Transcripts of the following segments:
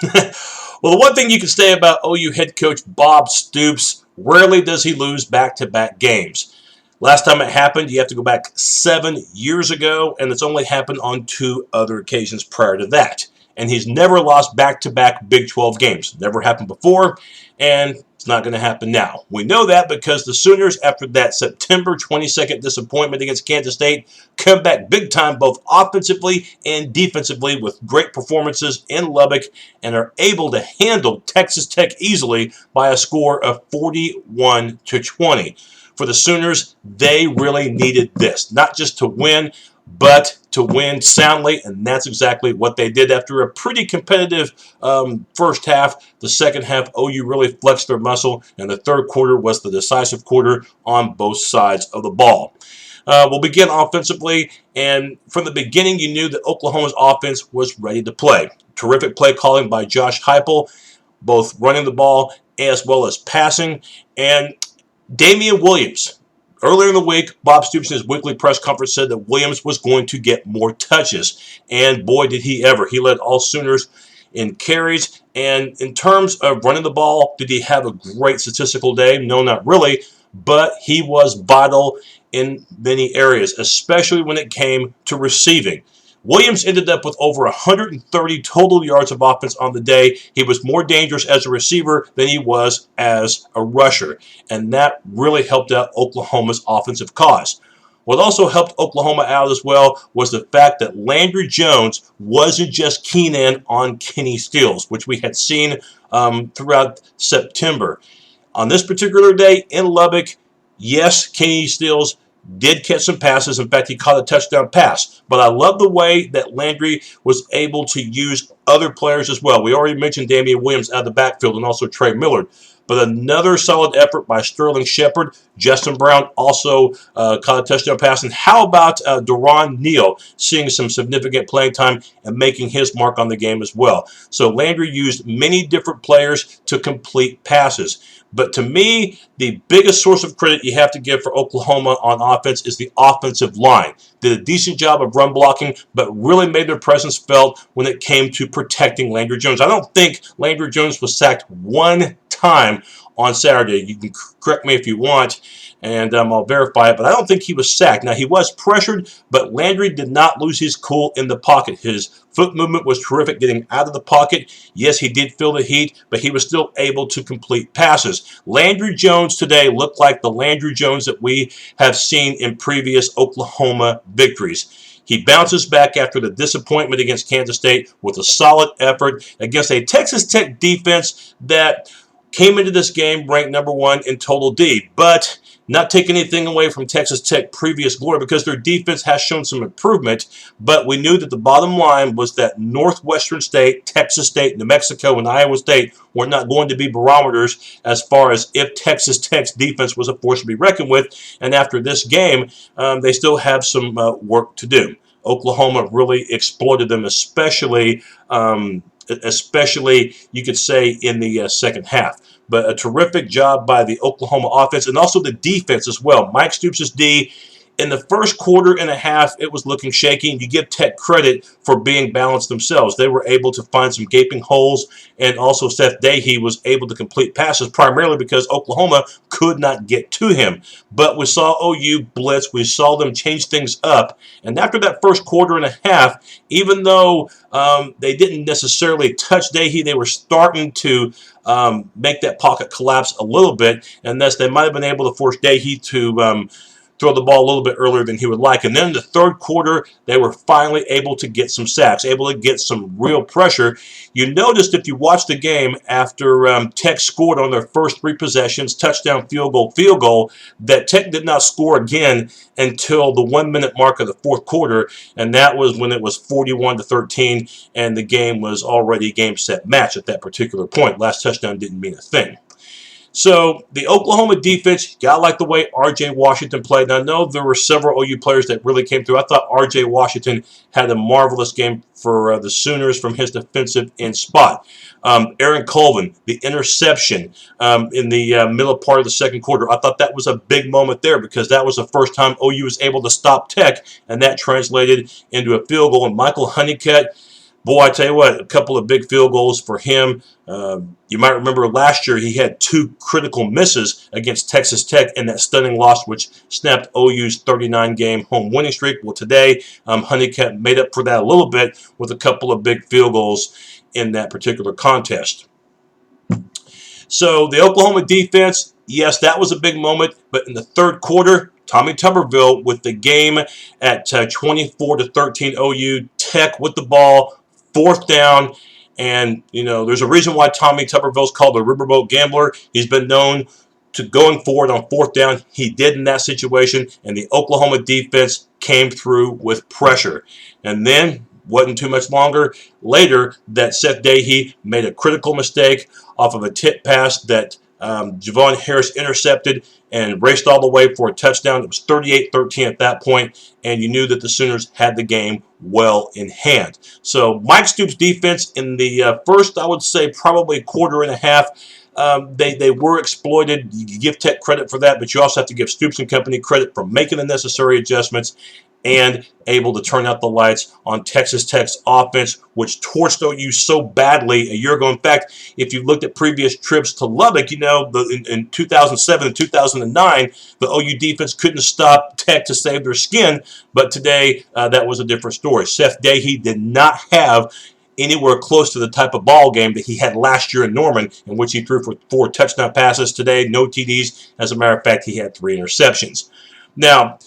Well, the one thing you can say about OU head coach Bob Stoops, rarely does he lose back-to-back games. Last time it happened, you have to go back 7 years ago, and it's only happened on 2 other occasions prior to that. And he's never lost back-to-back Big 12 games. Never happened before, and it's not going to happen now. We know that because the Sooners, after that September 22nd disappointment against Kansas State, come back big time both offensively and defensively with great performances in Lubbock and are able to handle Texas Tech easily by a score of 41-20. For the Sooners, they really needed this, not just to win, but to win soundly, and that's exactly what they did. After a pretty competitive first half, the second half, OU really flexed their muscle, and the third quarter was the decisive quarter on both sides of the ball. We'll begin offensively, and from the beginning, you knew that Oklahoma's offense was ready to play. Terrific play calling by Josh Heupel, both running the ball as well as passing, and Damian Williams. Earlier in the week, Bob Stoops in his weekly press conference said that Williams was going to get more touches. And boy, did he ever. He led all Sooners in carries. And in terms of running the ball, did he have a great statistical day? No, not really. But he was vital in many areas, especially when it came to receiving. Williams ended up with over 130 total yards of offense on the day. He was more dangerous as a receiver than he was as a rusher, and that really helped out Oklahoma's offensive cause. What also helped Oklahoma out as well was the fact that Landry Jones wasn't just keen in on Kenny Stills, which we had seen throughout September. On this particular day in Lubbock, yes, Kenny Stills did catch some passes. In fact, he caught a touchdown pass. But I love the way that Landry was able to use other players as well. We already mentioned Damian Williams out of the backfield and also Trey Millard. But another solid effort by Sterling Shepard. Justin Brown also caught a touchdown pass. And how about Deron Neal seeing some significant playing time and making his mark on the game as well. So Landry used many different players to complete passes. But to me, the biggest source of credit you have to give for Oklahoma on offense is the offensive line. Did a decent job of run blocking, but really made their presence felt when it came to protecting Landry Jones. I don't think Landry Jones was sacked one time on Saturday. You can correct me if you want, and I'll verify it, but I don't think he was sacked. Now, he was pressured, but Landry did not lose his cool in the pocket. His foot movement was terrific getting out of the pocket. Yes, he did feel the heat, but he was still able to complete passes. Landry Jones today looked like the Landry Jones that we have seen in previous Oklahoma victories. He bounces back after the disappointment against Kansas State with a solid effort against a Texas Tech defense that came into this game ranked number 1 in total D, but not taking anything away from Texas Tech previous glory because their defense has shown some improvement, but we knew that the bottom line was that Northwestern State, Texas State, New Mexico, and Iowa State were not going to be barometers as far as if Texas Tech's defense was a force to be reckoned with, and after this game, they still have some work to do. Oklahoma really exploited them, especially you could say in the second half. But a terrific job by the Oklahoma offense and also the defense as well. Mike Stoops' D, in the first quarter and a half, it was looking shaky, and you give Tech credit for being balanced themselves. They were able to find some gaping holes, and also Seth Dahey was able to complete passes primarily because Oklahoma could not get to him. But we saw OU blitz. We saw them change things up. And after that first quarter and a half, even though they didn't necessarily touch Dahey, they were starting to make that pocket collapse a little bit, and thus they might have been able to force Dahey to throw the ball a little bit earlier than he would like. And then in the third quarter, they were finally able to get some sacks, able to get some real pressure. You noticed if you watched the game after Tech scored on their first 3 possessions, touchdown, field goal, that Tech did not score again until the 1-minute mark of the fourth quarter, and that was when it was 41-13, and the game was already game, set, match at that particular point. Last touchdown didn't mean a thing. So the Oklahoma defense, got to like the way R.J. Washington played. Now, I know there were several OU players that really came through. I thought R.J. Washington had a marvelous game for the Sooners from his defensive end spot. Aaron Colvin, the interception in the middle part of the second quarter, I thought that was a big moment there because that was the first time OU was able to stop Tech, and that translated into a field goal. And Michael Honeycutt, Boy, I tell you what, a couple of big field goals for him. You might remember last year he had 2 critical misses against Texas Tech in that stunning loss, which snapped OU's 39-game home winning streak. Well, today, Honeycutt made up for that a little bit with a couple of big field goals in that particular contest. So the Oklahoma defense, yes, that was a big moment. But in the third quarter, Tommy Tuberville with the game at 24-13 OU. Tech with the ball, 4th down. And, there's a reason why Tommy Tuberville's called the Riverboat Gambler. He's been known to going forward on 4th down. He did in that situation. And the Oklahoma defense came through with pressure. And then, wasn't too much longer later that Seth Dahey made a critical mistake off of a tip pass that Javon Harris intercepted and raced all the way for a touchdown. It was 38-13 at that point, and you knew that the Sooners had the game well in hand. So Mike Stoops' defense in the first, I would say, probably quarter and a half, they were exploited. You give Tech credit for that, but you also have to give Stoops and company credit for making the necessary adjustments and able to turn out the lights on Texas Tech's offense, which torched OU so badly a year ago. In fact, if you looked at previous trips to Lubbock, in 2007 and 2009, the OU defense couldn't stop Tech to save their skin. But today, that was a different story. Seth Dahey did not have anywhere close to the type of ball game that he had last year in Norman, in which he threw for 4 touchdown passes. Today, no TDs. As a matter of fact, he had 3 interceptions. Now,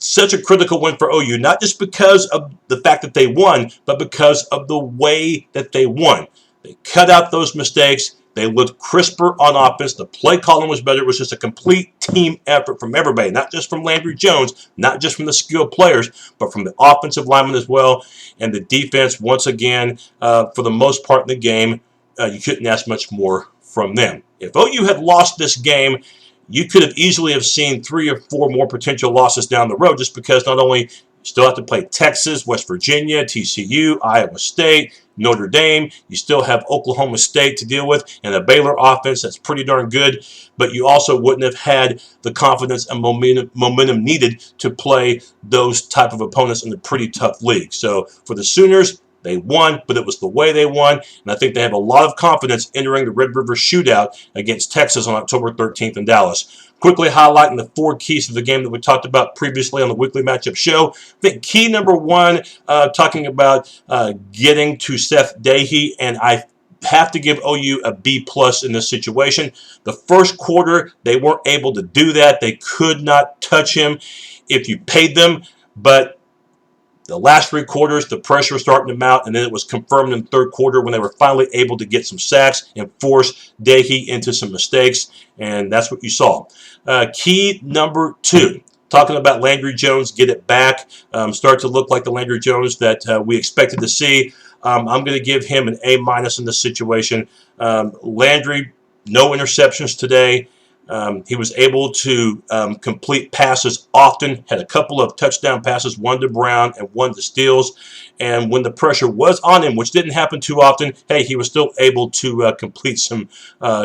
such a critical win for OU, not just because of the fact that they won, but because of the way that they won. They cut out those mistakes. They looked crisper on offense. The play calling was better. It was just a complete team effort from everybody, not just from Landry Jones, not just from the skilled players, but from the offensive linemen as well. And the defense, once again, for the most part in the game, you couldn't ask much more from them. If OU had lost this game, you could have easily have seen 3 or 4 more potential losses down the road, just because not only you still have to play Texas, West Virginia, TCU, Iowa State, Notre Dame. You still have Oklahoma State to deal with and a Baylor offense that's pretty darn good, but you also wouldn't have had the confidence and momentum needed to play those type of opponents in a pretty tough league. So for the Sooners, they won, but it was the way they won, and I think they have a lot of confidence entering the Red River Shootout against Texas on October 13th in Dallas. Quickly highlighting the 4 keys to the game that we talked about previously on the weekly matchup show. I think key number 1, talking about getting to Seth Dahey, and I have to give OU a B+ in this situation. The first quarter, they weren't able to do that. They could not touch him if you paid them, but the last 3 quarters, the pressure was starting to mount, and then it was confirmed in the third quarter when they were finally able to get some sacks and force Dahey into some mistakes, and that's what you saw. Key number 2, talking about Landry Jones, get it back, start to look like the Landry Jones that we expected to see. I'm going to give him an A- in this situation. Landry, no interceptions today. He was able to complete passes often, had a couple of touchdown passes, 1 to Brown and 1 to Steele. And when the pressure was on him, which didn't happen too often, hey, he was still able to complete some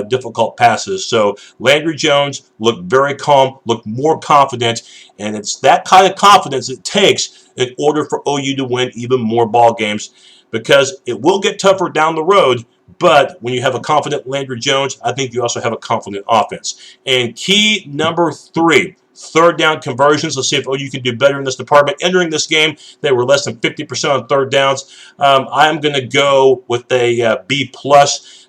difficult passes. So Landry Jones looked very calm, looked more confident, and it's that kind of confidence it takes in order for OU to win even more ball games, because it will get tougher down the road. But when you have a confident Landry Jones, I think you also have a confident offense. And key number 3, 3rd down conversions. Let's see if OU can do better in this department. Entering this game, they were less than 50% on 3rd downs. I'm going to go with a B+.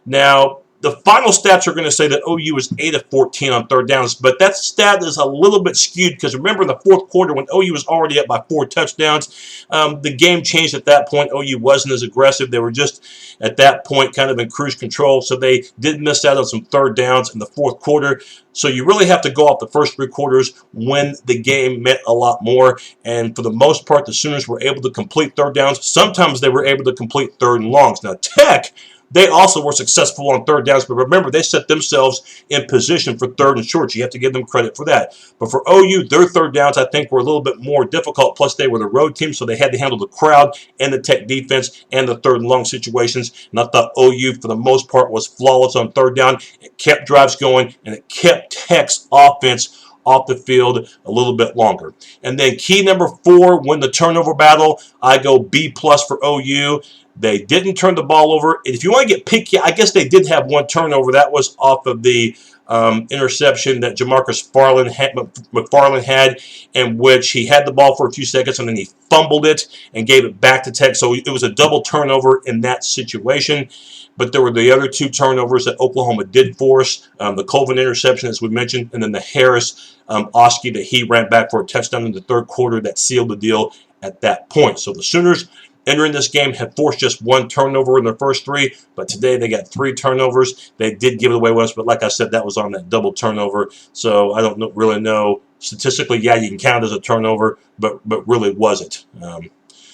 Now, the final stats are going to say that OU was 8 of 14 on 3rd downs, but that stat is a little bit skewed because remember in the 4th quarter when OU was already up by 4 touchdowns, the game changed at that point. OU wasn't as aggressive. They were just at that point kind of in cruise control, so they did miss out on some 3rd downs in the 4th quarter. So you really have to go off the first 3 quarters when the game meant a lot more, and for the most part, the Sooners were able to complete 3rd downs. Sometimes they were able to complete 3rd and longs. Now, Tech, they also were successful on 3rd downs, but remember, they set themselves in position for 3rd and shorts. You have to give them credit for that. But for OU, their 3rd downs, I think, were a little bit more difficult. Plus, they were the road team, so they had to handle the crowd and the Tech defense and the 3rd and long situations. And I thought OU, for the most part, was flawless on 3rd down. It kept drives going, and it kept Tech's offense off the field a little bit longer. And then key number 4, win the turnover battle. I go B+ for OU. They didn't turn the ball over. And if you want to get picky, I guess they did have one turnover. That was off of the interception that Jamarcus McFarland had, in which he had the ball for a few seconds and then he fumbled it and gave it back to Tech. So it was a double turnover in that situation. But there were the other 2 turnovers that Oklahoma did force. The Colvin interception, as we mentioned, and then the Harris Oski that he ran back for a touchdown in the 3rd quarter that sealed the deal at that point. So the Sooners entering this game have forced just 1 turnover in their first 3, but today they got 3 turnovers. They did give it away once, but like I said, that was on that double turnover. So I don't really know. Statistically, yeah, you can count it as a turnover, but really wasn't.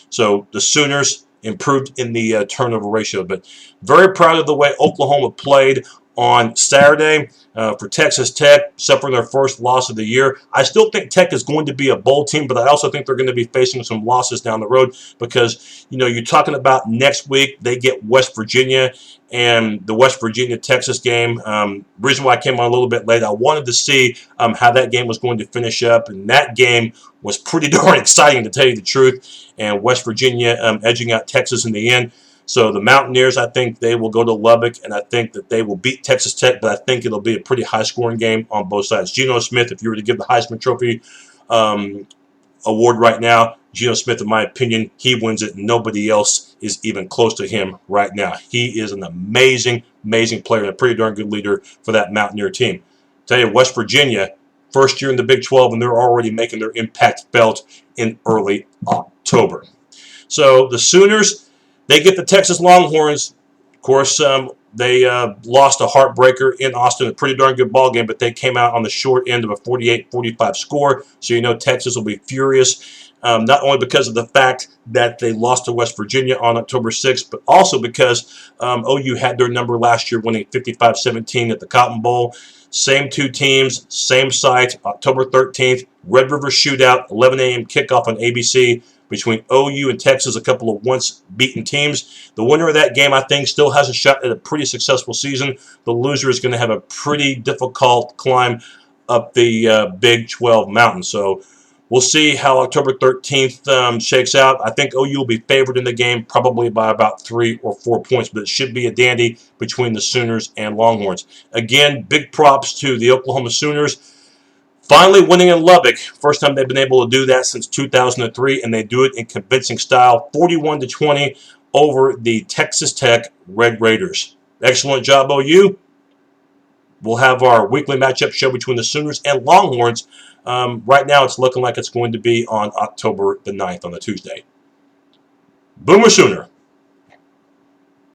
So the Sooners improved in the turnover ratio, but very proud of the way Oklahoma played on Saturday for Texas Tech, suffering their first loss of the year. I still think Tech is going to be a bowl team, but I also think they're going to be facing some losses down the road because, you know, you're talking about next week, they get West Virginia and the West Virginia-Texas game. Reason why I came on a little bit late, I wanted to see how that game was going to finish up, and that game was pretty darn exciting, to tell you the truth, and West Virginia edging out Texas in the end. So the Mountaineers, I think they will go to Lubbock, and I think that they will beat Texas Tech, but I think it'll be a pretty high-scoring game on both sides. Geno Smith, if you were to give the Heisman Trophy award right now, Geno Smith, in my opinion, he wins it. Nobody else is even close to him right now. He is an amazing, amazing player and a pretty darn good leader for that Mountaineer team. Tell you, West Virginia, first year in the Big 12, and they're already making their impact felt in early October. So the Sooners, they get the Texas Longhorns. Of course, they lost a heartbreaker in Austin, a pretty darn good ball game, but they came out on the short end of a 48-45 score. So you know Texas will be furious, not only because of the fact that they lost to West Virginia on October 6th, but also because OU had their number last year, winning 55-17 at the Cotton Bowl. Same 2 teams, same site, October 13th, Red River Shootout, 11 a.m. kickoff on ABC. Between OU and Texas, a couple of once-beaten teams. The winner of that game, I think, still has a shot at a pretty successful season. The loser is going to have a pretty difficult climb up the Big 12 mountain. So we'll see how October 13th shakes out. I think OU will be favored in the game, probably by about 3 or 4 points, but it should be a dandy between the Sooners and Longhorns. Again, big props to the Oklahoma Sooners. Finally winning in Lubbock. First time they've been able to do that since 2003, and they do it in convincing style, 41-20 over the Texas Tech Red Raiders. Excellent job, OU. We'll have our weekly matchup show between the Sooners and Longhorns. Right now, it's looking like it's going to be on October the 9th on a Tuesday. Boomer Sooner.